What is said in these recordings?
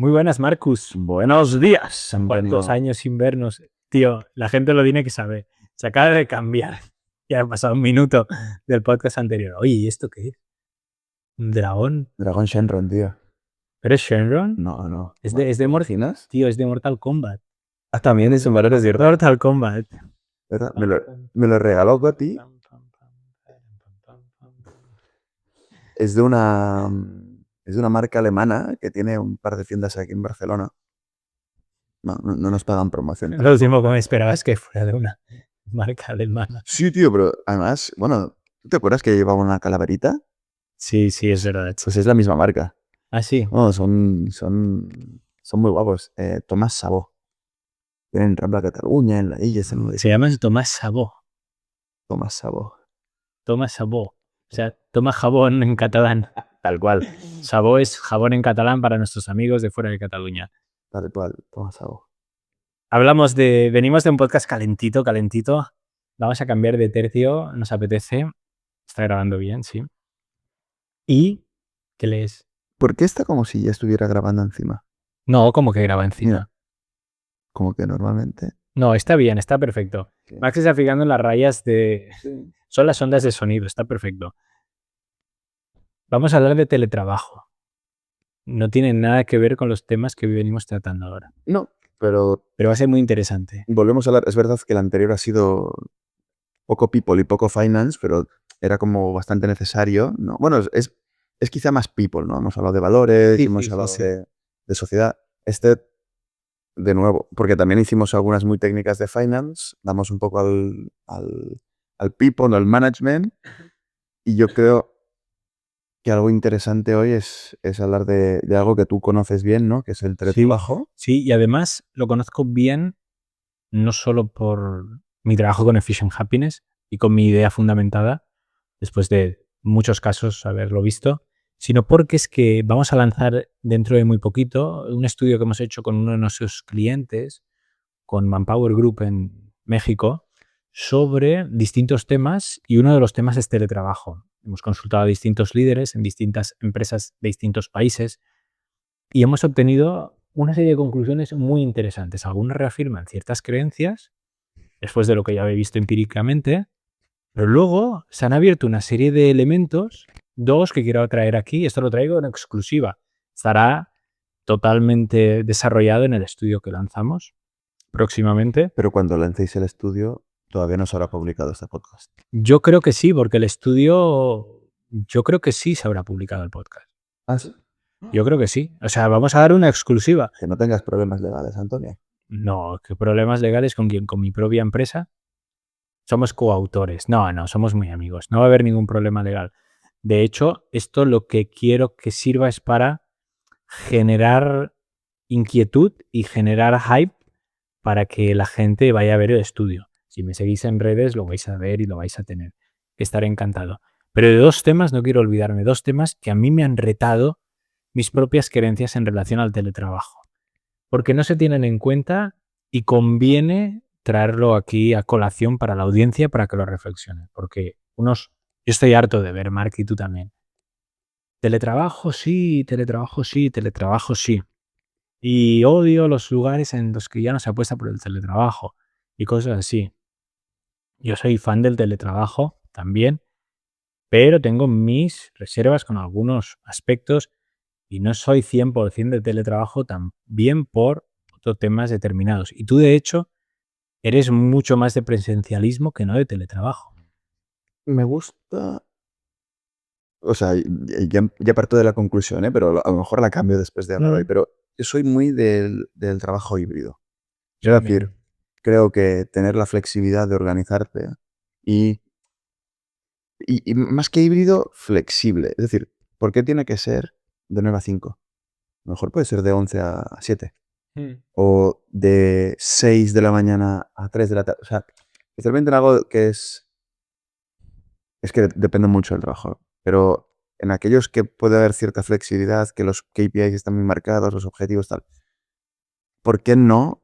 Muy buenas, Marcus. Buenos días, Antonio. ¿Cuántos años sin vernos? Tío, la gente lo tiene que saber. Se acaba de cambiar. Ya ha pasado un minuto del podcast anterior. Oye, ¿y esto qué es? ¿Un dragón? Dragón Shenron, tío. ¿Pero es Shenron? No. Es de ¿Te imaginas? Tío, es de Mortal Kombat. Ah, también es un valor de Mortal Kombat. ¿verdad? Me lo regaló Gotti. Es de una marca alemana que tiene un par de tiendas aquí en Barcelona. No nos pagan promoción. Lo último que me esperaba es que fuera de una marca alemana. Sí, tío, pero además, bueno, ¿tú te acuerdas que llevaba una calaverita? Sí, es verdad. Pues es la misma marca. Ah, sí. No, son muy guapos. Tomás Sabó. Tienen Rambla Cataluña, en la Illes, en Se llama Tomás Sabó. Tomás Sabó. Tomás Sabó. O sea, toma jabón en catalán. Tal cual. Sabó es jabón en catalán para nuestros amigos de fuera de Cataluña. Tal cual, Tomás Sabó. Venimos de un podcast calentito. Vamos a cambiar de tercio, nos apetece. Está grabando bien, sí. ¿Y qué lees? ¿Por qué está como si ya estuviera grabando encima? No, como que graba encima. Mira, como que normalmente. No, está bien, está perfecto. Sí. Max está fijando en las rayas de... Sí. Son las ondas de sonido, está perfecto. Vamos a hablar de teletrabajo. No tiene nada que ver con los temas que venimos tratando ahora. No, pero Pero va a ser muy interesante. volvemos a hablar. Es verdad que el anterior ha sido poco people y poco finance, pero era como bastante necesario, ¿no? Bueno, es quizá más people, ¿no? Hemos hablado de valores, hemos hablado de sociedad. De nuevo, porque también hicimos algunas muy técnicas de finance, damos un poco al people, al management, y yo creo que algo interesante hoy es hablar de algo que tú conoces bien, ¿no? Que es el teletrabajo. Sí, y además lo conozco bien no solo por mi trabajo con Efficient Happiness y con mi idea fundamentada, después de muchos casos haberlo visto, sino porque es que vamos a lanzar dentro de muy poquito un estudio que hemos hecho con uno de nuestros clientes, con Manpower Group en México, sobre distintos temas, y uno de los temas es teletrabajo. Hemos consultado a distintos líderes en distintas empresas de distintos países y hemos obtenido una serie de conclusiones muy interesantes. Algunas reafirman ciertas creencias, después de lo que ya habéis visto empíricamente, pero luego se han abierto una serie de elementos, dos que quiero traer aquí. Esto lo traigo en exclusiva. Estará totalmente desarrollado en el estudio que lanzamos próximamente. Pero cuando lancéis el estudio, todavía no se habrá publicado este podcast. Yo creo que sí, porque el estudio, yo creo que sí se habrá publicado el podcast. ¿Ah, sí? Yo creo que sí. O sea, vamos a dar una exclusiva. Que no tengas problemas legales, Antonio. No, ¿qué problemas legales con quién? ¿Con mi propia empresa? Somos coautores. No, somos muy amigos. No va a haber ningún problema legal. De hecho, esto lo que quiero que sirva es para generar inquietud y generar hype para que la gente vaya a ver el estudio. Si me seguís en redes, lo vais a ver y lo vais a tener. Estaré encantado. Pero de dos temas no quiero olvidarme. Dos temas que a mí me han retado mis propias creencias en relación al teletrabajo. Porque no se tienen en cuenta y conviene traerlo aquí a colación para la audiencia para que lo reflexionen. Porque yo estoy harto de ver, Mark, y tú también. Teletrabajo sí. Y odio los lugares en los que ya no se apuesta por el teletrabajo y cosas así. Yo soy fan del teletrabajo también, pero tengo mis reservas con algunos aspectos y no soy 100% de teletrabajo también por otros temas determinados. Y tú, de hecho, eres mucho más de presencialismo que no de teletrabajo. Me gusta. O sea, ya parto de la conclusión, pero a lo mejor la cambio después de hablar hoy. Pero yo soy muy del trabajo híbrido. Yo Es decir, creo que tener la flexibilidad de organizarte y más que híbrido, flexible. Es decir, ¿por qué tiene que ser de 9 a 5? A lo mejor puede ser de 11 a 7. O de 6 de la mañana a 3 de la tarde. O sea, especialmente en algo que es que depende mucho del trabajo. Pero en aquellos que puede haber cierta flexibilidad, que los KPIs están bien marcados, los objetivos tal. ¿Por qué no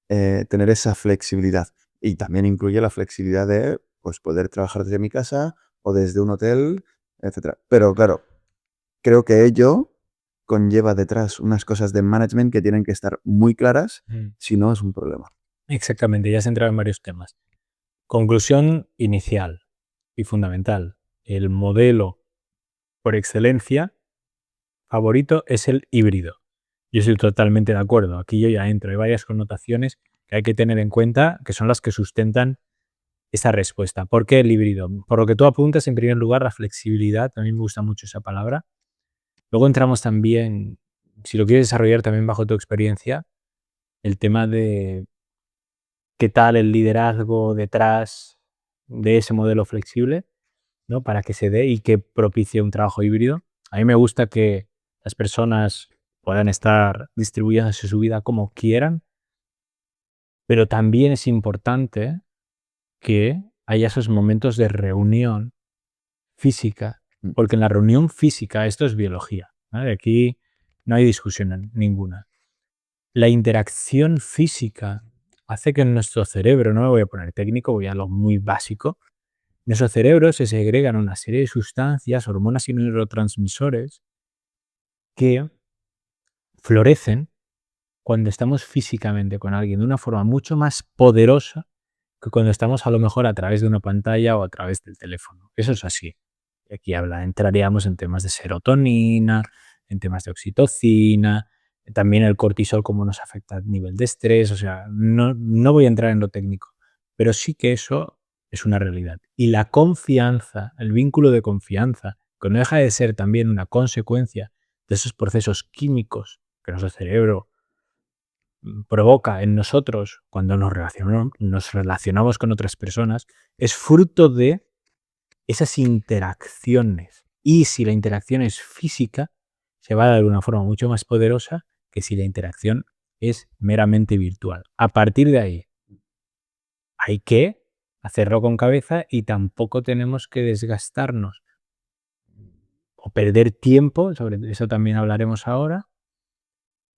tener esa flexibilidad? Y también incluye la flexibilidad de pues, poder trabajar desde mi casa o desde un hotel, etc. Pero claro, creo que ello conlleva detrás unas cosas de management que tienen que estar muy claras, si no es un problema. Exactamente, ya has entrado en varios temas. Conclusión inicial y fundamental. El modelo por excelencia favorito es el híbrido. Yo estoy totalmente de acuerdo. Aquí yo ya entro. Hay varias connotaciones que hay que tener en cuenta que son las que sustentan esa respuesta. ¿Por qué el híbrido? Por lo que tú apuntas, en primer lugar, la flexibilidad. A mí me gusta mucho esa palabra. Luego entramos también, si lo quieres desarrollar también bajo tu experiencia, el tema de qué tal el liderazgo detrás de ese modelo flexible, ¿no? Para que se dé y que propicie un trabajo híbrido. A mí me gusta que las personas puedan estar distribuyéndose su vida como quieran, pero también es importante que haya esos momentos de reunión física, porque en la reunión física esto es biología, ¿vale? Aquí no hay discusión ninguna. La interacción física hace que en nuestro cerebro, no me voy a poner técnico, voy a lo muy básico, en nuestro cerebro se segregan una serie de sustancias, hormonas y neurotransmisores que florecen cuando estamos físicamente con alguien de una forma mucho más poderosa que cuando estamos a lo mejor a través de una pantalla o a través del teléfono. Eso es así. Y aquí entraríamos en temas de serotonina, en temas de oxitocina, también el cortisol, cómo nos afecta a nivel de estrés. O sea, no voy a entrar en lo técnico, pero sí que eso es una realidad. Y la confianza, el vínculo de confianza, que no deja de ser también una consecuencia de esos procesos químicos que nuestro cerebro provoca en nosotros cuando nos relacionamos con otras personas, es fruto de esas interacciones. Y si la interacción es física, se va a dar de una forma mucho más poderosa que si la interacción es meramente virtual. A partir de ahí, hay que hacerlo con cabeza y tampoco tenemos que desgastarnos o perder tiempo, sobre eso también hablaremos ahora,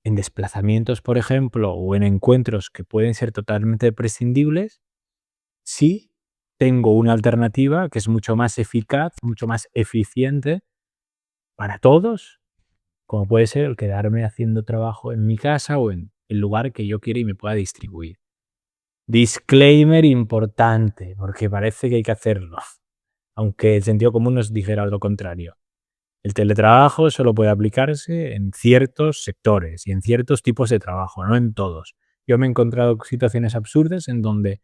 en desplazamientos, por ejemplo, o en encuentros que pueden ser totalmente prescindibles, si tengo una alternativa que es mucho más eficaz, mucho más eficiente para todos, como puede ser el quedarme haciendo trabajo en mi casa o en el lugar que yo quiera y me pueda distribuir. Disclaimer importante, porque parece que hay que hacerlo, aunque el sentido común nos dijera lo contrario. El teletrabajo solo puede aplicarse en ciertos sectores y en ciertos tipos de trabajo, no en todos. Yo me he encontrado situaciones absurdas en donde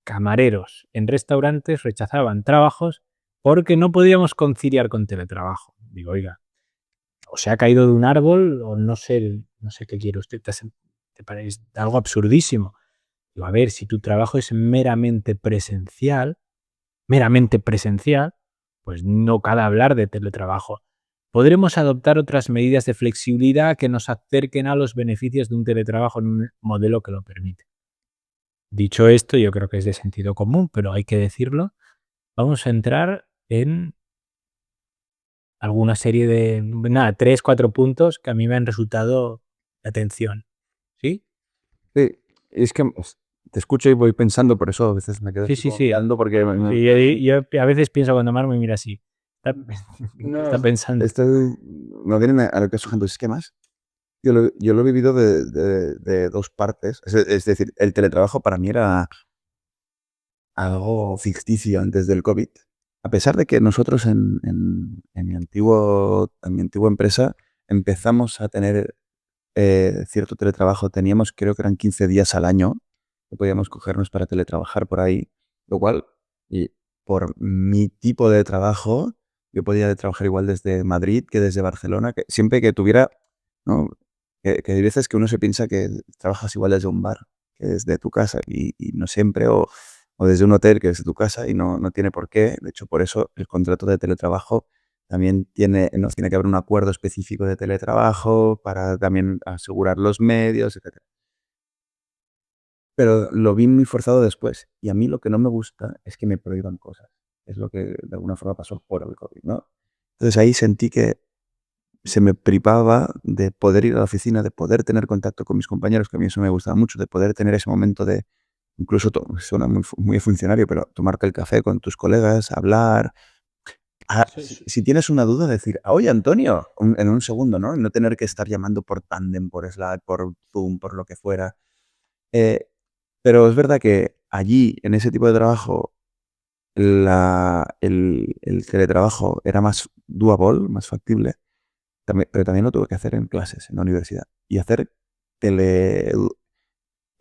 camareros en restaurantes rechazaban trabajos porque no podíamos conciliar con teletrabajo. Digo, oiga, o se ha caído de un árbol o no sé qué quiere usted. Te parece algo absurdísimo. Digo, a ver, si tu trabajo es meramente presencial, pues no cabe hablar de teletrabajo. Podremos adoptar otras medidas de flexibilidad que nos acerquen a los beneficios de un teletrabajo en un modelo que lo permite. Dicho esto, yo creo que es de sentido común, pero hay que decirlo. Vamos a entrar en alguna serie de, 3, 4 puntos que a mí me han resultado de atención. ¿Sí? Sí, es que te escucho y voy pensando, por eso a veces me quedo Sí, sí, sí. mirando porque Sí, yo a veces pienso cuando Mar me mira así. Está no, pensando. no vienen a lo que es ejemplo esquemas. Yo lo he vivido de dos partes. Es decir, el teletrabajo para mí era algo ficticio antes del COVID. A pesar de que nosotros en mi antigua empresa empezamos a tener cierto teletrabajo, teníamos, creo que eran 15 días al año que podíamos cogernos para teletrabajar por ahí, lo cual, y por mi tipo de trabajo, yo podía trabajar igual desde Madrid que desde Barcelona, que siempre que tuviera, ¿no? Que hay veces que uno se piensa que trabajas igual desde un bar que desde tu casa y no siempre, o desde un hotel que desde tu casa y no tiene por qué. De hecho, por eso el contrato de teletrabajo también nos tiene que haber un acuerdo específico de teletrabajo para también asegurar los medios, etcétera. Pero lo vi muy forzado después. Y a mí lo que no me gusta es que me prohíban cosas. Es lo que de alguna forma pasó por el COVID, ¿no? Entonces ahí sentí que se me privaba de poder ir a la oficina, de poder tener contacto con mis compañeros, que a mí eso me gustaba mucho, de poder tener ese momento de, incluso suena muy funcionario, pero tomarte el café con tus colegas, hablar, Si tienes una duda, decir, oye, Antonio, en un segundo, ¿no? Y no tener que estar llamando por Tandem, por Slack, por Zoom, por lo que fuera. Pero es verdad que allí, en ese tipo de trabajo, el teletrabajo era más doable, más factible, pero también lo tuve que hacer en clases, en la universidad. Y hacer tele...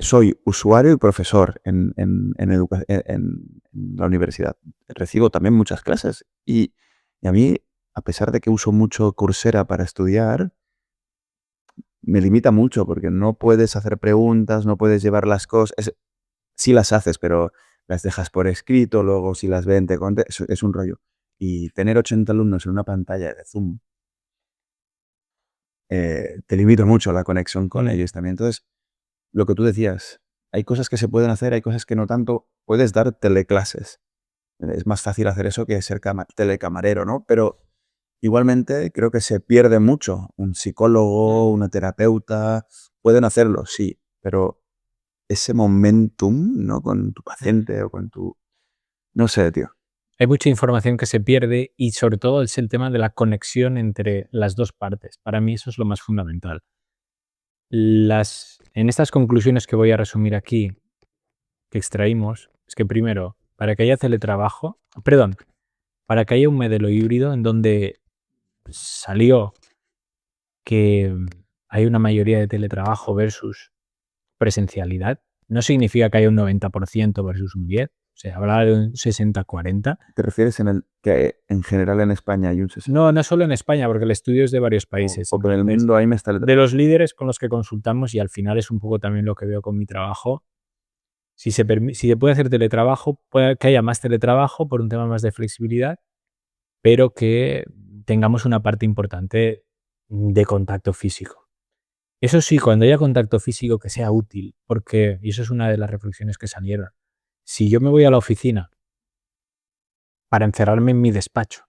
Soy usuario y profesor en la universidad. Recibo también muchas clases. Y a mí, a pesar de que uso mucho Coursera para estudiar, me limita mucho porque no puedes hacer preguntas, no puedes llevar las cosas. Sí las haces, pero las dejas por escrito, luego si las ven te es un rollo. Y tener 80 alumnos en una pantalla de Zoom te limita mucho la conexión con ellos también. Entonces, lo que tú decías, hay cosas que se pueden hacer, hay cosas que no tanto. Puedes dar teleclases. Es más fácil hacer eso que ser telecamarero, ¿no? Pero igualmente creo que se pierde mucho. Un psicólogo, una terapeuta, pueden hacerlo, sí, pero ese momentum, ¿no? Con tu paciente o con tu... No sé, tío. Hay mucha información que se pierde y sobre todo es el tema de la conexión entre las dos partes. Para mí eso es lo más fundamental. En estas conclusiones que voy a resumir aquí, que extraímos, es que primero, para que haya teletrabajo, para que haya un modelo híbrido en donde salió que hay una mayoría de teletrabajo versus presencialidad, no significa que haya un 90% versus un 10%, o sea, habla de un 60-40. ¿Te refieres que en general en España hay un 60? No solo en España, porque el estudio es de varios países. O en el mundo hay más de los líderes con los que consultamos, y al final es un poco también lo que veo con mi trabajo, si se puede hacer teletrabajo, puede que haya más teletrabajo por un tema más de flexibilidad, pero que tengamos una parte importante de contacto físico. Eso sí, cuando haya contacto físico que sea útil, porque, y eso es una de las reflexiones que salieron, si yo me voy a la oficina para encerrarme en mi despacho,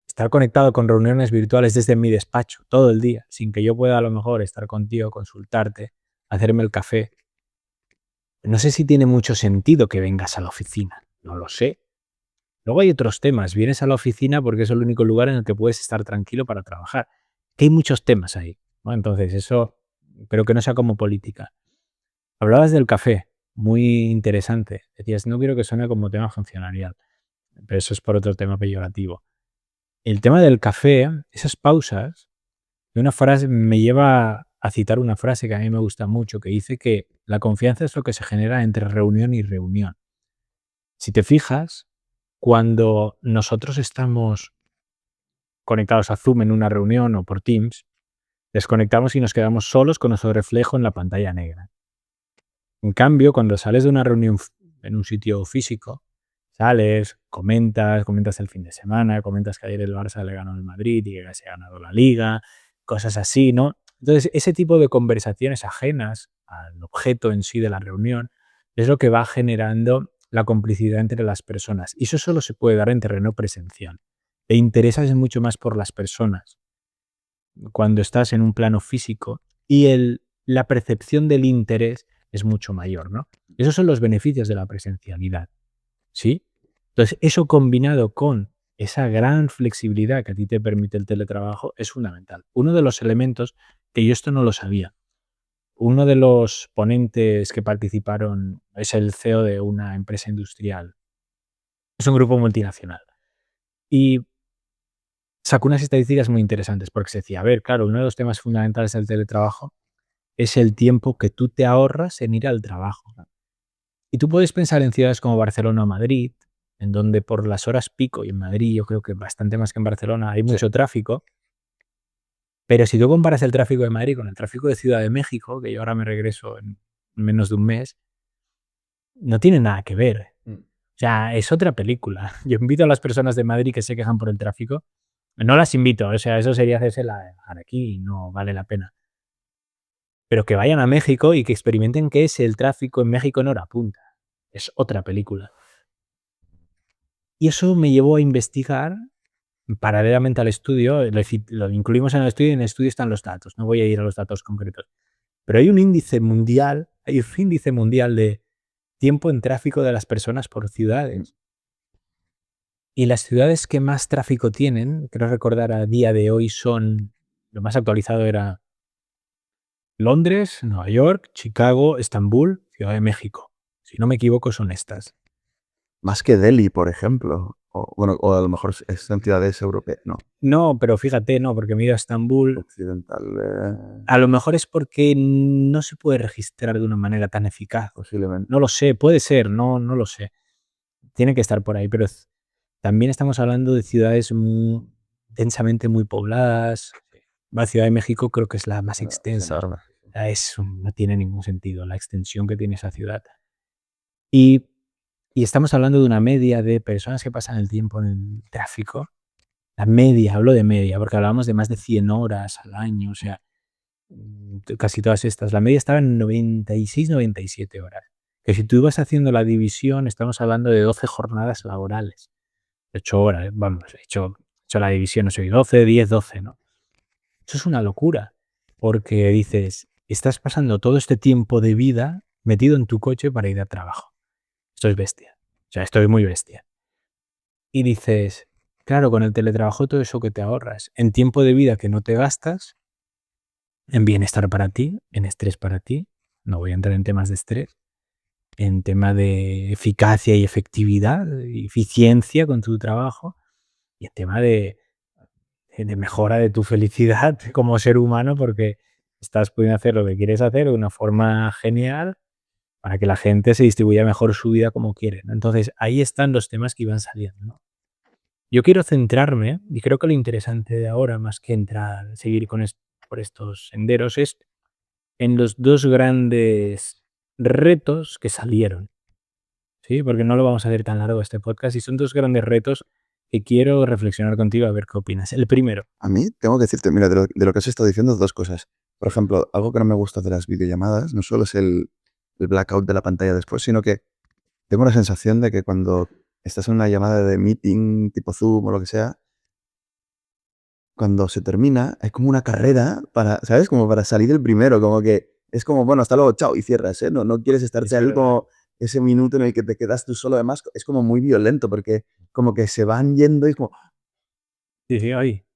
estar conectado con reuniones virtuales desde mi despacho todo el día, sin que yo pueda a lo mejor estar contigo, consultarte, hacerme el café, no sé si tiene mucho sentido que vengas a la oficina, no lo sé. Luego hay otros temas, vienes a la oficina porque es el único lugar en el que puedes estar tranquilo para trabajar. Que hay muchos temas ahí, ¿no? Entonces eso, pero que no sea como política. Hablabas del café, muy interesante. Decías, no quiero que suene como tema funcionarial, pero eso es por otro tema peyorativo. El tema del café, esas pausas, una frase me lleva a citar una frase que a mí me gusta mucho, que dice que la confianza es lo que se genera entre reunión y reunión. Si te fijas, cuando nosotros estamos conectados a Zoom en una reunión o por Teams, desconectamos y nos quedamos solos con nuestro reflejo en la pantalla negra. En cambio, cuando sales de una reunión en un sitio físico, sales, comentas el fin de semana, comentas que ayer el Barça le ganó al Madrid y que se ha ganado la Liga, cosas así, ¿no? Entonces, ese tipo de conversaciones ajenas al objeto en sí de la reunión es lo que va generando la complicidad entre las personas. Y eso solo se puede dar en terreno presencial. Te interesas mucho más por las personas cuando estás en un plano físico y la percepción del interés es mucho mayor, ¿no? Esos son los beneficios de la presencialidad, ¿sí? Entonces, eso combinado con esa gran flexibilidad que a ti te permite el teletrabajo es fundamental. Uno de los elementos que yo esto no lo sabía. Uno de los ponentes que participaron es el CEO de una empresa industrial. Es un grupo multinacional. Y sacó unas estadísticas muy interesantes porque se decía, a ver, claro, uno de los temas fundamentales del teletrabajo es el tiempo que tú te ahorras en ir al trabajo. Y tú puedes pensar en ciudades como Barcelona o Madrid, en donde por las horas pico, y en Madrid yo creo que bastante más que en Barcelona, hay mucho tráfico, pero si tú comparas el tráfico de Madrid con el tráfico de Ciudad de México, que yo ahora me regreso en menos de un mes, no tiene nada que ver. O sea, es otra película. Yo invito a las personas de Madrid que se quejan por el tráfico, no las invito, o sea, eso sería hacerse la aquí y no vale la pena. Pero que vayan a México y que experimenten qué es el tráfico en México en hora punta. Es otra película. Y eso me llevó a investigar paralelamente al estudio, lo incluimos en el estudio y en el estudio están los datos, no voy a ir a los datos concretos. Pero hay un índice mundial de tiempo en tráfico de las personas por ciudades. Y las ciudades que más tráfico tienen, creo recordar a día de hoy son, lo más actualizado era Londres, Nueva York, Chicago, Estambul, Ciudad de México. Si no me equivoco son estas. Más que Delhi, por ejemplo. O, bueno, o a lo mejor es en ciudades europeas. No, No, pero fíjate, no, porque me he ido a Estambul. occidental. A lo mejor es porque no se puede registrar de una manera tan eficaz. Posiblemente. No lo sé, puede ser, no lo sé. Tiene que estar por ahí, pero también estamos hablando de ciudades densamente muy pobladas. La Ciudad de México creo que es la más Es extensa. enorme. No tiene ningún sentido la extensión que tiene esa ciudad. Y estamos hablando de una media de personas que pasan el tiempo en el tráfico. La media, hablo de media, porque hablábamos de más de 100 horas al año, o sea, casi todas estas. La media estaba en 96, 97 horas. Que si tú ibas haciendo la división, estamos hablando de 12 jornadas laborales. 8 horas, vamos, he hecho la división, no sé, 12, 10, 12, ¿no? Eso es una locura, porque dices, estás pasando todo este tiempo de vida metido en tu coche para ir a trabajo. Esto es bestia. O sea, esto es muy bestia. Y dices, claro, con el teletrabajo todo eso que te ahorras, en tiempo de vida que no te gastas, en bienestar para ti, en estrés para ti, no voy a entrar en temas de estrés, en tema de eficacia y efectividad, y eficiencia con tu trabajo, y en tema de mejora de tu felicidad como ser humano, porque estás pudiendo hacer lo que quieres hacer de una forma genial para que la gente se distribuya mejor su vida como quiere, ¿no? Entonces, ahí están los temas que iban saliendo, ¿no? Yo quiero centrarme, y creo que lo interesante de ahora, más que entrar, seguir por estos senderos, es en los dos grandes retos que salieron, ¿sí? Porque no lo vamos a hacer tan largo este podcast, y son dos grandes retos que quiero reflexionar contigo a ver qué opinas. El primero, A mí, tengo que decirte, mira, de lo que has estado diciendo, dos cosas. Por ejemplo, algo que no me gusta de las videollamadas no solo es el blackout de la pantalla después, sino que tengo la sensación de que cuando estás en una llamada de meeting tipo Zoom o lo que sea, cuando se termina, hay como una carrera para, ¿sabes? Como para salir el primero, como que es como, bueno, hasta luego, chao, y cierras, ¿eh? No quieres es estarte ahí verdad. como ese minuto en el que te quedas tú solo. Además, es como muy violento porque como que se van yendo y es como... Sí, sí, oye.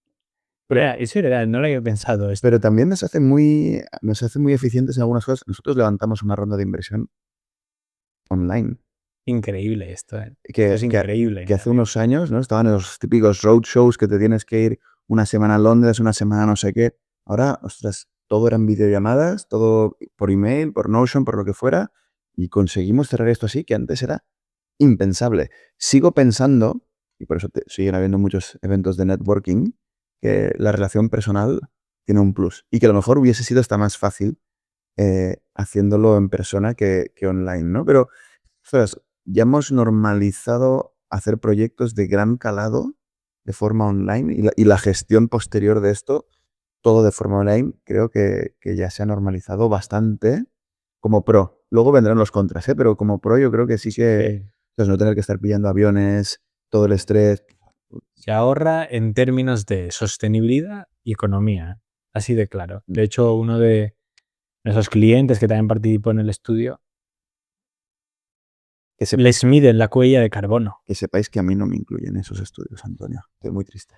Pero es verdad, no lo había pensado. Es Pero también nos hace muy eficientes en algunas cosas. Nosotros levantamos una ronda de inversión online, increíble esto, ¿eh? Esto que, es que, increíble. que hace unos años, ¿no? Estaban en los típicos roadshows que te tienes que ir una semana a Londres, una semana no sé qué. Ahora, ostras, todo eran videollamadas, todo por email, por Notion, por lo que fuera, y conseguimos cerrar esto así, que antes era impensable. Sigo pensando, y por eso siguen habiendo muchos eventos de networking, que la relación personal tiene un plus, y que a lo mejor hubiese sido hasta más fácil haciéndolo en persona que online, ¿no? Pero, ostras, ya hemos normalizado hacer proyectos de gran calado de forma online y la gestión posterior de esto, todo de forma online, creo que ya se ha normalizado bastante como pro. Luego vendrán los contras, ¿eh? Pero como pro yo creo que sí que, Sí. pues, no tener que estar pillando aviones, todo el estrés. Se ahorra en términos de sostenibilidad y economía, así de claro. De hecho, uno de nuestros clientes que también participó en el estudio, Que, les miden la huella de carbono. que sepáis que a mí no me incluyen esos estudios, Antonio. Estoy muy triste.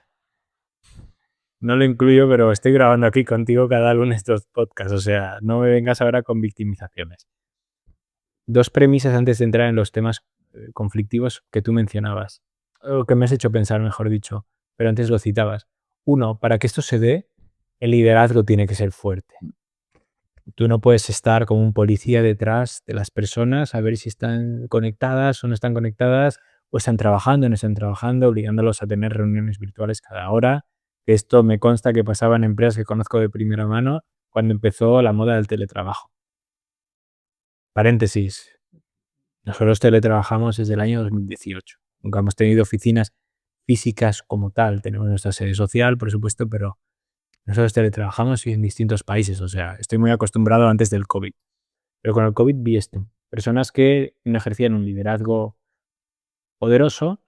No lo incluyo, pero estoy grabando aquí contigo cada lunes estos podcasts, o sea, no me vengas ahora con victimizaciones. Dos premisas antes de entrar en los temas conflictivos que tú mencionabas, o que me has hecho pensar, mejor dicho, pero antes lo citabas. Uno, para que esto se dé, el liderazgo tiene que ser fuerte. Tú no puedes estar como un policía detrás de las personas a ver si están conectadas o no están conectadas, o están trabajando o no están trabajando, obligándolos a tener reuniones virtuales cada hora. Esto me consta que pasaba en empresas que conozco de primera mano cuando empezó la moda del teletrabajo. Paréntesis, nosotros teletrabajamos desde el año 2018. Nunca hemos tenido oficinas físicas como tal. Tenemos nuestra sede social, por supuesto, pero nosotros teletrabajamos en distintos países. O sea, estoy muy acostumbrado antes del COVID. Pero con el COVID vi esto. Personas que no ejercían un liderazgo poderoso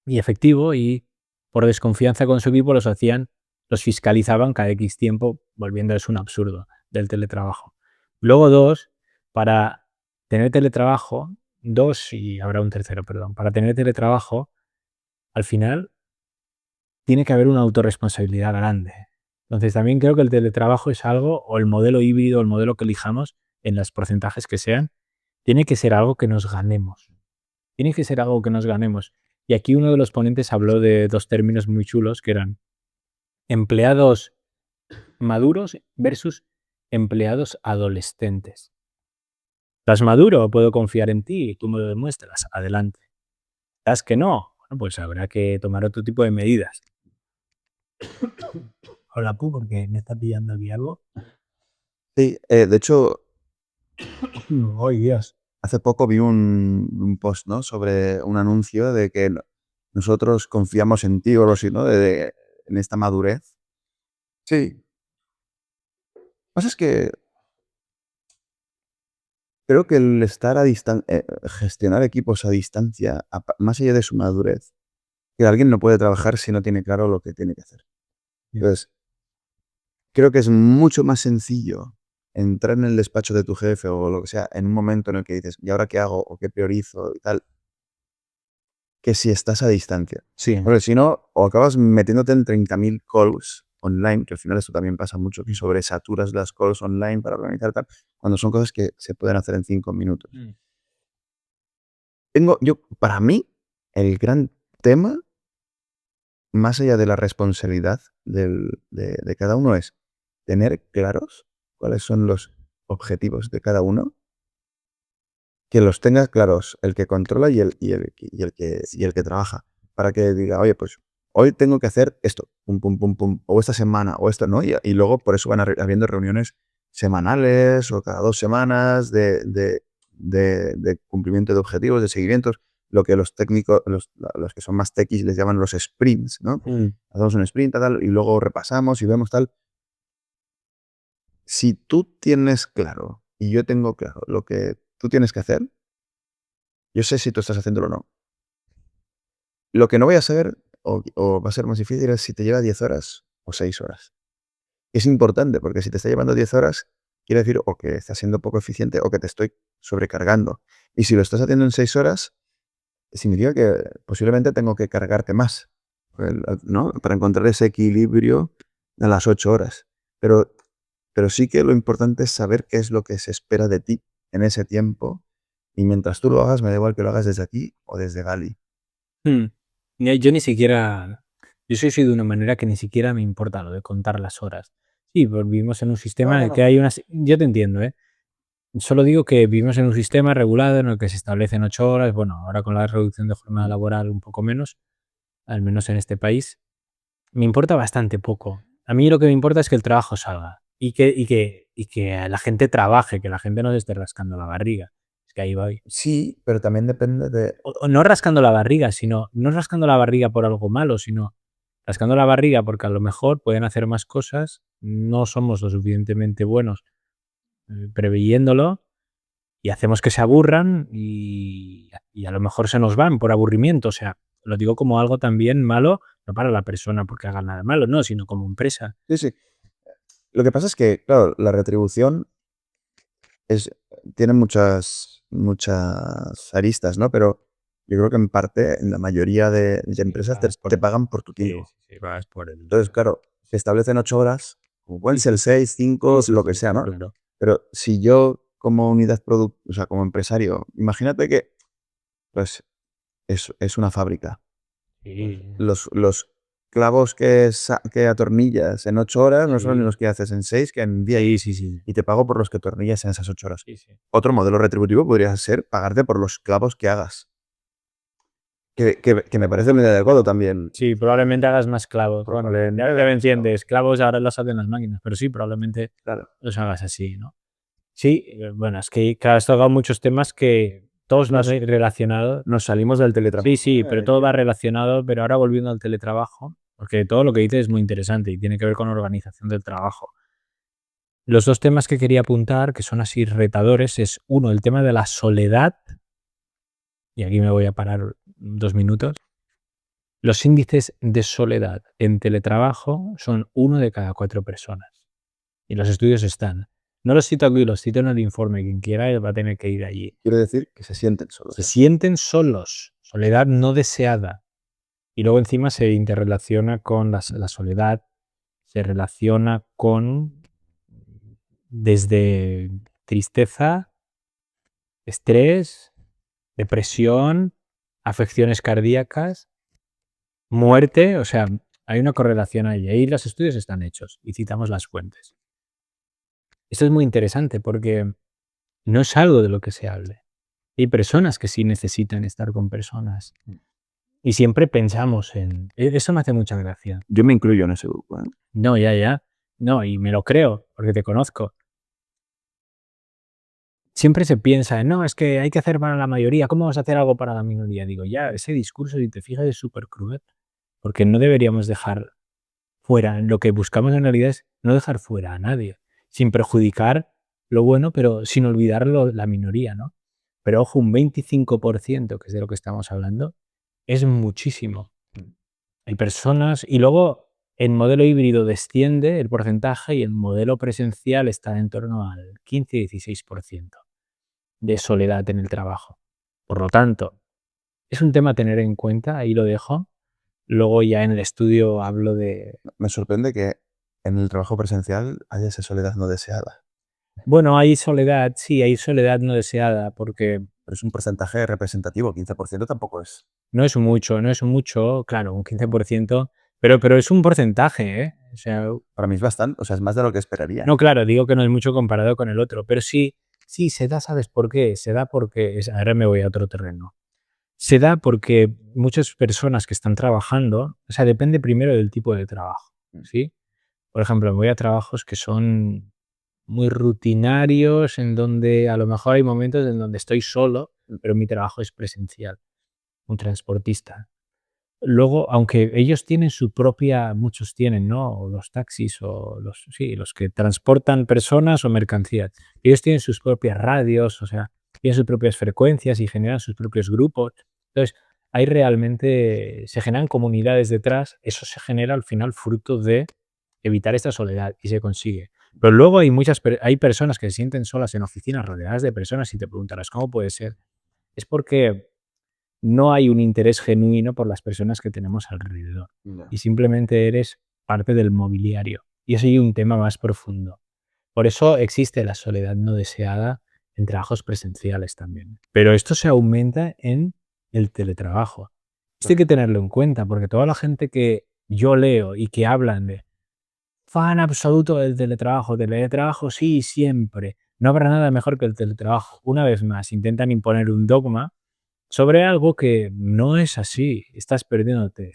y efectivo y por desconfianza con su equipo los fiscalizaban cada X tiempo, volviéndoles un absurdo del teletrabajo. Luego dos, para tener teletrabajo, dos y habrá un tercero, perdón, para tener teletrabajo al final tiene que haber una autorresponsabilidad grande. Entonces también creo que el teletrabajo es algo, o el modelo híbrido, el modelo que elijamos, en los porcentajes que sean, tiene que ser algo que nos ganemos. Tiene que ser algo que nos ganemos. Y aquí uno de los ponentes habló de 2 términos muy chulos que eran empleados maduros versus empleados adolescentes. ¿Estás maduro? Puedo confiar en ti, tú me lo demuestras, adelante. ¿Estás que no? Bueno, pues habrá que tomar otro tipo de medidas. Hola, Pu, porque me está pillando aquí algo. Sí, de hecho, ¡Ay, Dios! hace poco vi un post, ¿no? Sobre un anuncio de que nosotros confiamos en ti o algo así, ¿no? En esta madurez. Sí. Lo que pasa es que creo que el estar a distancia, gestionar equipos a distancia, más allá de su madurez, que alguien no puede trabajar si no tiene claro lo que tiene que hacer. Entonces, creo que es mucho más sencillo entrar en el despacho de tu jefe o lo que sea en un momento en el que dices, ¿y ahora qué hago? ¿O qué priorizo? Y tal, que si estás a distancia. Sí. Porque si no, o acabas metiéndote en 30.000 calls online, que al final esto también pasa mucho, que sobresaturas las calls online para organizar tal, cuando son cosas que se pueden hacer en 5 minutos. Para mí, el gran tema, más allá de la responsabilidad de cada uno, es tener claros cuáles son los objetivos de cada uno, que los tenga claros el que controla y el que trabaja, para que diga, oye, pues hoy tengo que hacer esto, pum, pum, pum, pum, o esta semana, o esto, ¿no? Y luego por eso van habiendo reuniones semanales o cada 2 semanas de cumplimiento de objetivos, de seguimientos, lo que los técnicos, los que son más techis les llaman los sprints, ¿no? Hacemos un sprint, tal, y luego repasamos y vemos tal. Si tú tienes claro y yo tengo claro lo que tú tienes que hacer, yo sé si tú estás haciéndolo o no. Lo que no voy a saber o va a ser más difícil es si te lleva 10 horas o 6 horas. Es importante porque si te está llevando 10 horas, quiere decir o que estás siendo poco eficiente o que te estoy sobrecargando. Y si lo estás haciendo en 6 horas, significa que posiblemente tengo que cargarte más, ¿no? Para encontrar ese equilibrio a las 8 horas. Pero sí que lo importante es saber qué es lo que se espera de ti en ese tiempo. Y mientras tú lo hagas, me da igual que lo hagas desde aquí o desde Gali. Yo ni siquiera, yo soy de una manera que ni siquiera me importa lo de contar las horas. Sí, pues vivimos en un sistema en el que hay unas, yo te entiendo, ¿eh? Solo digo que vivimos en un sistema regulado en el que se establecen 8 horas, bueno, ahora con la reducción de jornada laboral un poco menos, al menos en este país, me importa bastante poco. A mí lo que me importa es que el trabajo salga y que la gente trabaje, que la gente no se esté rascando la barriga. Es que ahí voy. Sí, pero también depende de... O no rascando la barriga, sino no rascando la barriga por algo malo, sino rascando la barriga porque a lo mejor pueden hacer más cosas, no somos lo suficientemente buenos preveyéndolo y hacemos que se aburran y a lo mejor se nos van por aburrimiento. O sea, lo digo como algo también malo, no para la persona porque haga nada malo, no, sino como empresa. Sí, sí. Lo que pasa es que, claro, la retribución tiene muchas aristas, ¿no? Pero yo creo que en parte, en la mayoría de empresas te pagan por tu tiempo. Sí, vas por el... Entonces, claro, se establecen 8 horas, como pueden ser 6, 5, lo que sea, ¿no? Claro. Pero si yo como unidad o sea, como empresario, imagínate que pues es una fábrica. Sí. Los clavos que atornillas en 8 horas no son los que haces en 6, que en 10. Sí. Y te pago por los que atornillas en esas 8 horas. Sí. Otro modelo retributivo podría ser pagarte por los clavos que hagas. Que me parece muy adecuado también. Sí, probablemente hagas más clavos. Bueno, ya Probablemente. me entiendes, clavos ahora los hacen las máquinas, pero sí, probablemente Claro. los hagas así, ¿no? Sí, bueno, es que claro, has tocado muchos temas que todos van relacionados. Nos salimos del teletrabajo. Sí, pero todo va relacionado, pero ahora volviendo al teletrabajo, porque todo lo que dices es muy interesante y tiene que ver con organización del trabajo. Los 2 temas que quería apuntar, que son así retadores, es uno, el tema de la soledad, y aquí me voy a parar 2 minutos. Los índices de soledad en teletrabajo son 1 de cada 4 personas. Y los estudios están. No los cito aquí, los cito en el informe. Quien quiera va a tener que ir allí. Quiero decir que se sienten solos. Se sienten solos. Soledad no deseada. Y luego encima se interrelaciona con la soledad, se relaciona con desde tristeza, estrés, depresión, afecciones cardíacas, muerte, o sea, hay una correlación ahí. Ahí los estudios están hechos y citamos las fuentes. Esto es muy interesante porque no es algo de lo que se hable. Hay personas que sí necesitan estar con personas. Y siempre pensamos en... Eso me hace mucha gracia. Yo me incluyo en ese grupo. No, ya. No, y me lo creo, porque te conozco. Siempre se piensa, no, es que hay que hacer para la mayoría. ¿Cómo vas a hacer algo para la minoría? Digo, ya, ese discurso, si te fijas, es súper cruel. Porque no deberíamos dejar fuera. Lo que buscamos en realidad es no dejar fuera a nadie. Sin perjudicar lo bueno, pero sin olvidar la minoría, ¿no? Pero ojo, un 25%, que es de lo que estamos hablando, es muchísimo. Hay personas... Y luego, en modelo híbrido desciende el porcentaje y en modelo presencial está en torno al 15-16% de soledad en el trabajo. Por lo tanto, es un tema a tener en cuenta, ahí lo dejo. Luego ya en el estudio hablo de... Me sorprende que en el trabajo presencial haya esa soledad no deseada. Bueno, hay soledad, sí, hay soledad no deseada, porque Pero es un porcentaje representativo, 15% tampoco es. no es mucho, claro, un 15%, pero es un porcentaje, ¿eh? O sea, Para mí es bastante, o sea, es más de lo que esperaría. no, claro, digo que no es mucho comparado con el otro, pero sí se da, ¿sabes por qué? Se da porque... Ahora me voy a otro terreno. Se da porque muchas personas que están trabajando, o sea, depende primero del tipo de trabajo, ¿sí? Por ejemplo, me voy a trabajos que son muy rutinarios, en donde a lo mejor hay momentos en donde estoy solo, pero mi trabajo es presencial, un transportista. Luego, aunque ellos tienen su propia, muchos tienen, ¿no? O los taxis o los que transportan personas o mercancías. Ellos tienen sus propias radios, o sea, tienen sus propias frecuencias y generan sus propios grupos. Entonces, ahí realmente se generan comunidades detrás. Eso se genera al final fruto de evitar esta soledad y se consigue. Pero luego hay personas que se sienten solas en oficinas rodeadas de personas y te preguntarás, ¿cómo puede ser? Es porque no hay un interés genuino por las personas que tenemos alrededor. Y simplemente eres parte del mobiliario. Y eso es un tema más profundo. Por eso existe la soledad no deseada en trabajos presenciales también. Pero esto se aumenta en el teletrabajo. Esto hay que tenerlo en cuenta, porque toda la gente que yo leo y que hablan de fan absoluto del teletrabajo sí, siempre, no habrá nada mejor que el teletrabajo. Una vez más, intentan imponer un dogma sobre algo que no es así. Estás perdiéndote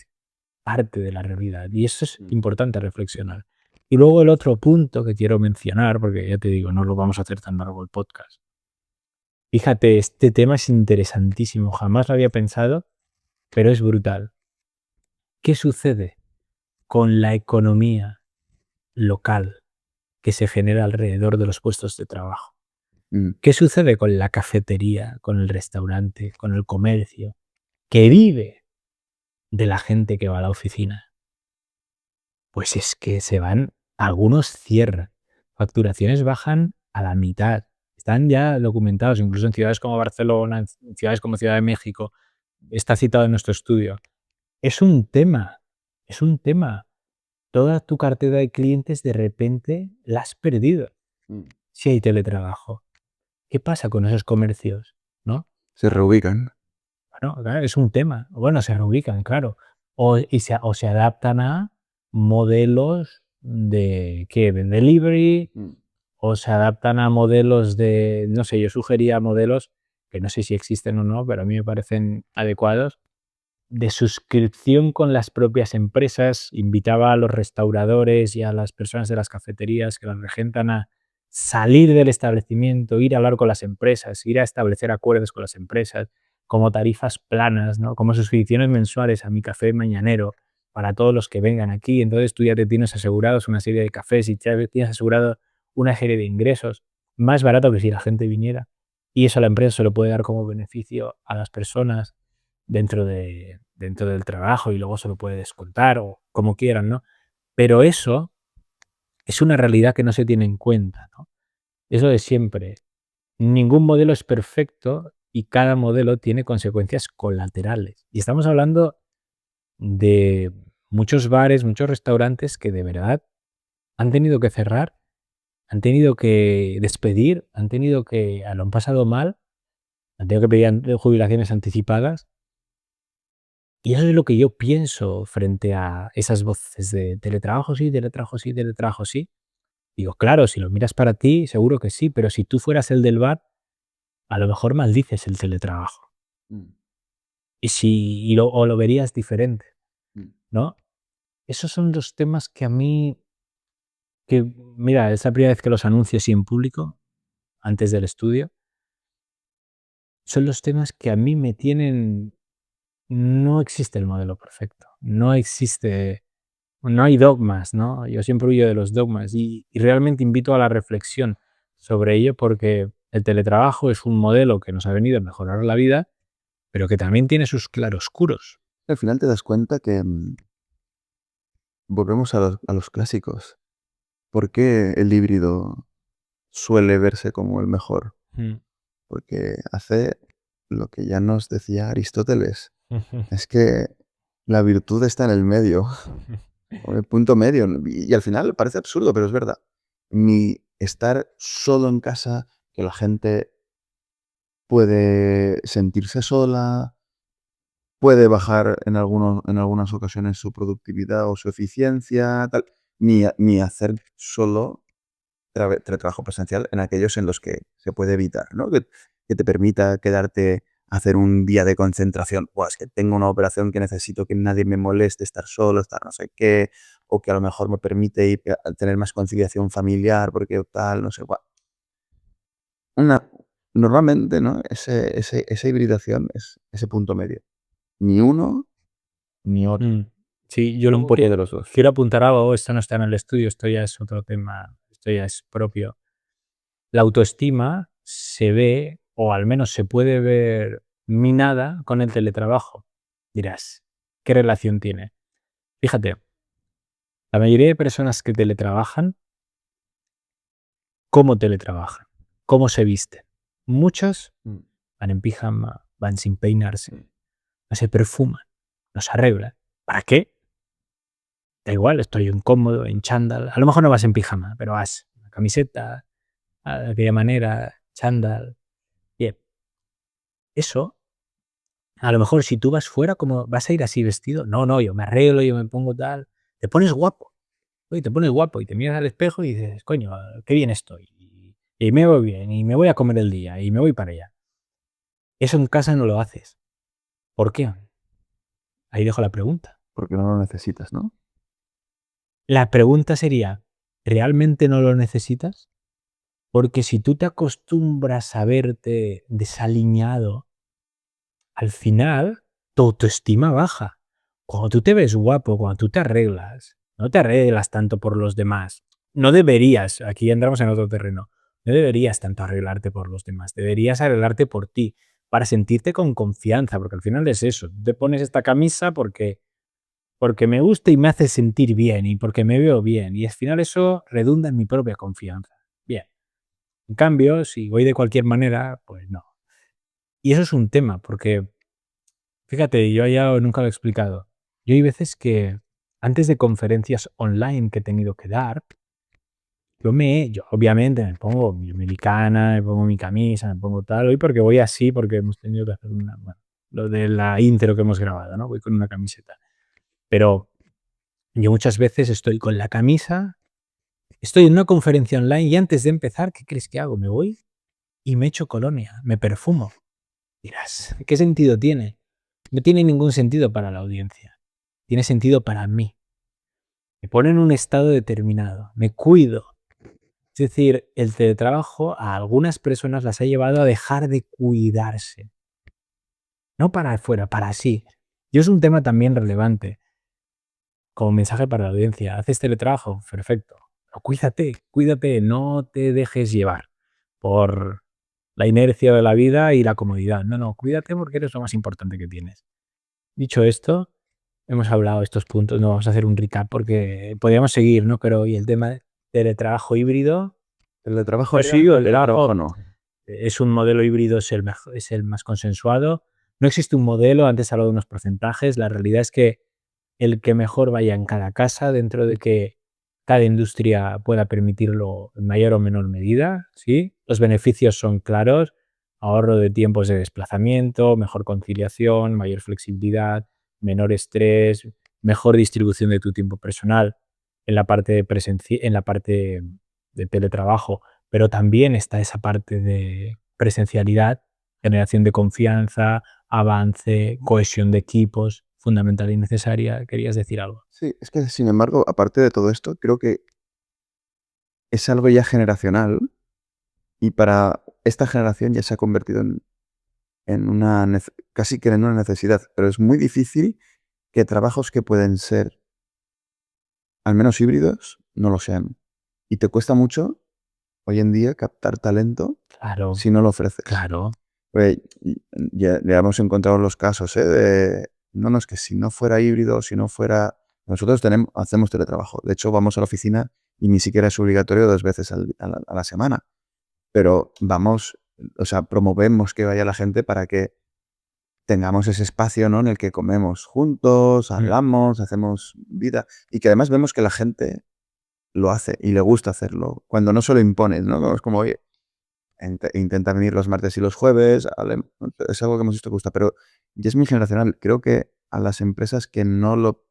parte de la realidad y eso es importante reflexionar. Y luego el otro punto que quiero mencionar, porque ya te digo, no lo vamos a hacer tan largo el podcast. Fíjate, este tema es interesantísimo, jamás lo había pensado, pero es brutal. ¿Qué sucede con la economía local que se genera alrededor de los puestos de trabajo? ¿Qué sucede con la cafetería, con el restaurante, con el comercio, que vive de la gente que va a la oficina? Pues es que algunos cierran, facturaciones bajan a la mitad. Están ya documentados, incluso en ciudades como Barcelona, en ciudades como Ciudad de México, está citado en nuestro estudio. Es un tema, es un tema. Toda tu cartera de clientes de repente la has perdido si hay teletrabajo. ¿Qué pasa con esos comercios? ¿No? Se reubican. Bueno, claro, es un tema. Bueno, se reubican, claro. O se adaptan a modelos de, ¿qué? De delivery, o se adaptan a modelos de, no sé, yo sugería modelos que no sé si existen o no, pero a mí me parecen adecuados, de suscripción con las propias empresas. Invitaba a los restauradores y a las personas de las cafeterías que las regentan a salir del establecimiento, ir a hablar con las empresas, ir a establecer acuerdos con las empresas, como tarifas planas, ¿no? Como suscripciones mensuales a mi café mañanero para todos los que vengan aquí. Entonces tú ya te tienes asegurados una serie de cafés y ya tienes asegurado una serie de ingresos más barato que si la gente viniera. Y eso la empresa se lo puede dar como beneficio a las personas dentro del trabajo y luego se lo puede descontar o como quieran, ¿no? Pero eso es una realidad que no se tiene en cuenta, ¿no? Eso de siempre. Ningún modelo es perfecto y cada modelo tiene consecuencias colaterales. Y estamos hablando de muchos bares, muchos restaurantes que de verdad han tenido que cerrar, han tenido que despedir, lo han pasado mal, han tenido que pedir jubilaciones anticipadas. Y eso es lo que yo pienso frente a esas voces de teletrabajo sí, teletrabajo sí, teletrabajo sí. Digo, claro, si lo miras para ti, seguro que sí, pero si tú fueras el del bar, a lo mejor maldices el teletrabajo. Mm, O lo verías diferente, mm. ¿no? Esos son los temas que a mí, mira, es la primera vez que los anuncio así en público, antes del estudio, son los temas que a mí me tienen. No existe el modelo perfecto, no existe, no hay dogmas, ¿no? Yo siempre huyo de los dogmas y realmente invito a la reflexión sobre ello porque el teletrabajo es un modelo que nos ha venido a mejorar la vida, pero que también tiene sus claroscuros. Al final te das cuenta que volvemos a los clásicos. ¿Por qué el híbrido suele verse como el mejor? Mm. Porque hace lo que ya nos decía Aristóteles. Es que la virtud está en el medio, o en el punto medio. Y al final parece absurdo, pero es verdad. Ni estar solo en casa, que la gente puede sentirse sola, puede bajar en algunas ocasiones su productividad o su eficiencia, tal, ni hacer solo teletrabajo presencial en aquellos en los que se puede evitar, ¿no? Que te permita quedarte a hacer un día de concentración. Buah, es que tengo una operación que necesito que nadie me moleste, estar solo, estar no sé qué, o que a lo mejor me permite tener más conciliación familiar porque tal, no sé. Buah. Una, normalmente, ¿no? Esa hibridación es ese punto medio. Ni uno ni otro. Mm. Sí, yo Un poco de los dos. quiero apuntar algo, esto no está en el estudio, esto ya es otro tema, esto ya es propio. La autoestima se ve, o al menos se puede ver minada con el teletrabajo. Dirás, ¿qué relación tiene? Fíjate, la mayoría de personas que teletrabajan, ¿cómo teletrabajan? ¿Cómo se visten? Muchos Mm, van en pijama, van sin peinarse, mm. no se perfuman, no se arreglan. ¿Para qué? Da igual, estoy incómodo, en chándal. A lo mejor no vas en pijama, pero vas en camiseta, de aquella manera, chándal. Bien, eso, a lo mejor si tú vas fuera, ¿cómo vas a ir así vestido? No, no, yo me arreglo, yo me pongo tal. Te pones guapo. Oye, te pones guapo y te miras al espejo y dices, coño, qué bien estoy. Y me voy bien, y me voy a comer el día, y me voy para allá. Eso en casa no lo haces. ¿Por qué? Ahí dejo la pregunta. Porque no lo necesitas, ¿no? La pregunta sería, ¿realmente no lo necesitas? Porque si tú te acostumbras a verte desaliñado, al final tu autoestima baja. Cuando tú te ves guapo, cuando tú te arreglas, no te arreglas tanto por los demás. No deberías, aquí entramos en otro terreno, no deberías tanto arreglarte por los demás, deberías arreglarte por ti, para sentirte con confianza, porque al final es eso. Tú te pones esta camisa porque me gusta y me hace sentir bien y porque me veo bien, y al final eso redunda en mi propia confianza. Bien. En cambio, si voy de cualquier manera, pues no. Y eso es un tema, porque fíjate, yo ya nunca lo he explicado. Yo hay veces que antes de conferencias online que he tenido que dar, yo obviamente me pongo mi americana, me pongo mi camisa, me pongo tal, hoy porque voy así, porque hemos tenido que hacer bueno, lo de la intro que hemos grabado, ¿no? Voy con una camiseta. Pero yo muchas veces estoy con la camisa, estoy en una conferencia online y antes de empezar, ¿qué crees que hago? Me voy y me echo colonia, me perfumo. Dirás, ¿qué sentido tiene? No tiene ningún sentido para la audiencia. Tiene sentido para mí. Me pone en un estado determinado. Me cuido. Es decir, el teletrabajo a algunas personas las ha llevado a dejar de cuidarse. No para afuera, para sí. Y es un tema también relevante. Como mensaje para la audiencia. ¿Haces teletrabajo? Perfecto. Pero cuídate, cuídate. No te dejes llevar por la inercia de la vida y la comodidad. No, no, cuídate porque eres lo más importante que tienes. Dicho esto, hemos hablado de estos puntos, no vamos a hacer un recap porque podríamos seguir, ¿no? Pero y el tema de teletrabajo híbrido, ¿El trabajo pues sí sí, o el el trabajo trabajo no? es un modelo híbrido, es el más consensuado. No existe un modelo, antes he hablado de unos porcentajes, la realidad es que el que mejor vaya en cada casa, dentro de que cada industria pueda permitirlo en mayor o menor medida, ¿sí? Los beneficios son claros: ahorro de tiempos de desplazamiento, mejor conciliación, mayor flexibilidad, menor estrés, mejor distribución de tu tiempo personal en la parte en la parte de teletrabajo, pero también está esa parte de presencialidad, generación de confianza, avance, cohesión de equipos, fundamental y necesaria. ¿Querías decir algo? Sí, es que sin embargo, aparte de todo esto, creo que es algo ya generacional y para esta generación ya se ha convertido en una casi que en una necesidad, pero es muy difícil que trabajos que pueden ser al menos híbridos no lo sean. Y te cuesta mucho hoy en día captar talento Claro, si no lo ofreces. claro. Pues, ya hemos encontrado los casos, ¿eh? No, no, es que si no fuera híbrido, si no fuera... Nosotros hacemos teletrabajo. De hecho, vamos a la oficina y ni siquiera es obligatorio 2 veces a la semana. Pero vamos, o sea, promovemos que vaya la gente para que tengamos ese espacio, ¿no? En el que comemos juntos, Mm. hablamos, hacemos vida y que además vemos que la gente lo hace y le gusta hacerlo. Cuando no se lo impones, ¿no? Es como, oye, intenta venir los martes y los jueves, es algo que hemos visto que gusta, pero ya es muy generacional. Creo que a las empresas que no lo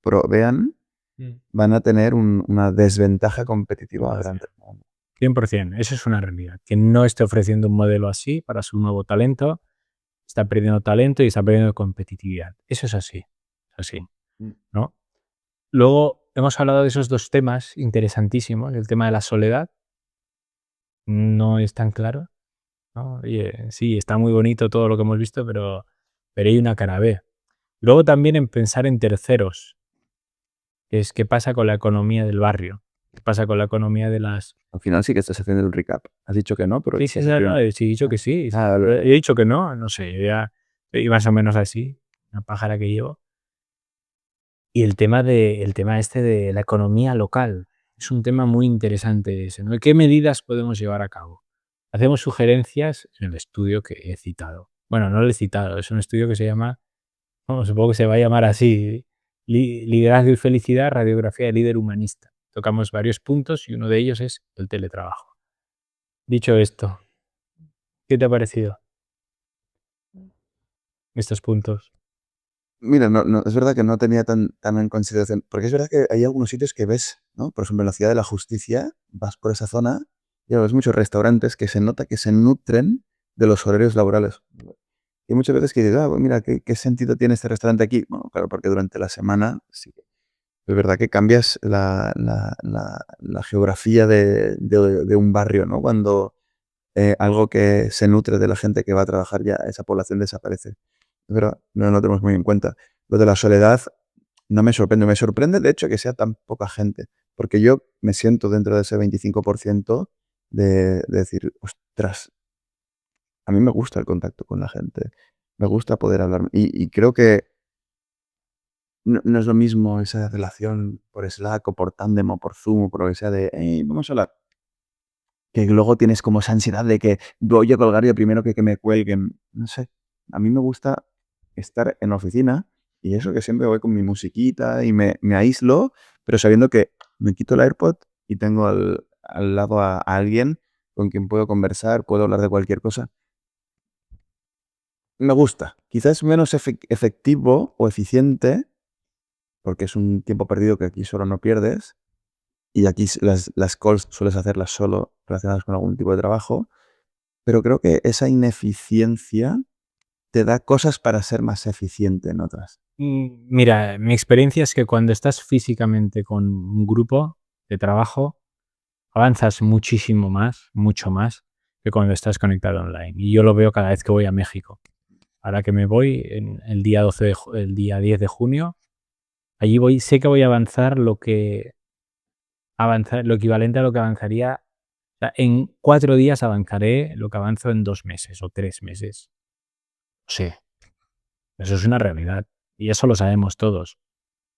provean Mm. van a tener una desventaja competitiva 100%. grande. 100%. Eso es una realidad. Quien no esté ofreciendo un modelo así para su nuevo talento, está perdiendo talento y está perdiendo competitividad. Eso es así. Es así, Mm. ¿no? Luego hemos hablado de esos dos temas interesantísimos. El tema de la soledad no es tan claro, ¿no? Oye, sí, está muy bonito todo lo que hemos visto, pero hay una cara B. Luego también en pensar en terceros, que es qué pasa con la economía del barrio, qué pasa con la economía de las... Al final sí que estás haciendo un recap. Has dicho que no, pero Sí, sí, estás no, haciendo... sí, he dicho que sí. Ah, He dicho que no, no sé, yo ya estoy más o menos así, una pájara que llevo. Y el tema este de la economía local es un tema muy interesante ese, ¿no? ¿Qué medidas podemos llevar a cabo? Hacemos sugerencias en el estudio que he citado. Bueno, no lo he citado, es un estudio que se llama, bueno, supongo que se va a llamar así, Liderazgo y Felicidad, Radiografía de Líder Humanista. Tocamos varios puntos y uno de ellos es el teletrabajo. Dicho esto, ¿qué te ha parecido estos puntos? mira, es verdad que no tenía tan en consideración, porque es verdad que hay algunos sitios que ves, ¿no? Por ejemplo, en la Ciudad de la Justicia, vas por esa zona y ves muchos restaurantes que se nota que se nutren de los horarios laborales. Y muchas veces que dices: "Ah, pues mira, ¿qué sentido tiene este restaurante aquí?". Bueno, claro, porque durante la semana sí, es verdad que cambias la geografía de un barrio, ¿no? Cuando, algo que se nutre de la gente que va a trabajar ya, esa población desaparece. Es verdad, no lo tenemos muy en cuenta. Lo de la soledad no me sorprende. Me sorprende, de hecho, que sea tan poca gente, porque yo me siento dentro de ese 25% de decir: "Ostras, a mí me gusta el contacto con la gente, me gusta poder hablar". Y creo que no es lo mismo esa relación por Slack o por Tandem o por Zoom o por lo que sea de: "Hey, vamos a hablar", que luego tienes como esa ansiedad de que voy a colgar yo primero que me cuelguen. No sé, a mí me gusta estar en la oficina y eso que siempre voy con mi musiquita y me aíslo, pero sabiendo que me quito el AirPod y tengo al lado a alguien con quien puedo conversar, puedo hablar de cualquier cosa. Me gusta. Quizás menos efectivo o eficiente, porque es un tiempo perdido que aquí solo no pierdes, y aquí las calls sueles hacerlas solo relacionadas con algún tipo de trabajo, pero creo que esa ineficiencia te da cosas para ser más eficiente en otras. Mira, mi experiencia es que cuando estás físicamente con un grupo de trabajo, avanzas muchísimo más, mucho más, que cuando estás conectado online. Y yo lo veo cada vez que voy a México. Ahora que me voy en el día 12 el día 10 de junio, allí voy, sé que voy a avanzar lo equivalente a lo que avanzaría, o sea, en 4 días avanzaré lo que avanzo en 2 meses o 3 meses. Sí, eso es una realidad. Y eso lo sabemos todos.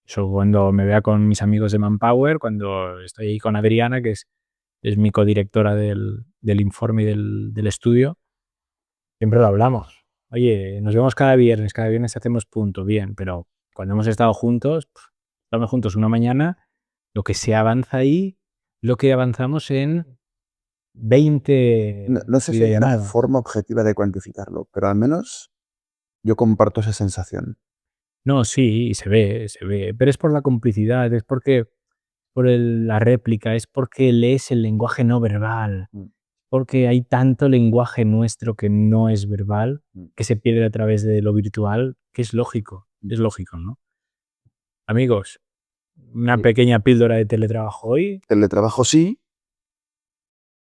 Eso cuando me vea con mis amigos de Manpower, cuando estoy ahí con Adriana, que es mi codirectora del informe y del estudio, siempre lo hablamos. Oye, nos vemos cada viernes hacemos punto, bien, pero cuando hemos estado juntos, estamos juntos una mañana, lo que se avanza ahí, lo que avanzamos en 20 No sé si hay una videollamadas. forma objetiva de cuantificarlo, pero al menos yo comparto esa sensación. No, sí, se ve, pero es por la complicidad, es porque la réplica, es porque lees el lenguaje no verbal, Mm, porque hay tanto lenguaje nuestro que no es verbal, mm. que se pierde a través de lo virtual, que es lógico, ¿no? Amigos, una Sí. pequeña píldora de teletrabajo hoy. Teletrabajo sí,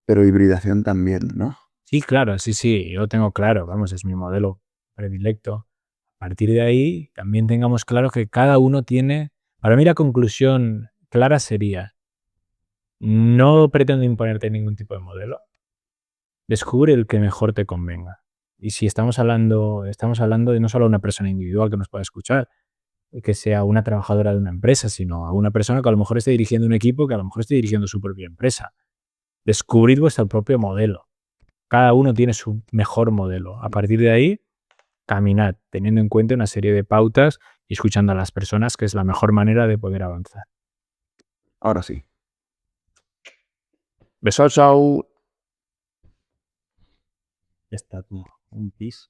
pero hibridación también, ¿no? Sí, claro, sí, yo tengo claro, vamos, es mi modelo predilecto. A partir de ahí, también tengamos claro que cada uno tiene, para mí la conclusión clara sería, no pretendo imponerte ningún tipo de modelo, descubre el que mejor te convenga. Y si estamos hablando de no solo una persona individual que nos pueda escuchar, que sea una trabajadora de una empresa, sino a una persona que a lo mejor esté dirigiendo un equipo, que a lo mejor esté dirigiendo su propia empresa. Descubrid vuestro propio modelo. Cada uno tiene su mejor modelo. A partir de ahí, caminad, teniendo en cuenta una serie de pautas y escuchando a las personas, que es la mejor manera de poder avanzar. Ahora sí. Besos, chao. Ya está, tú. Un pis.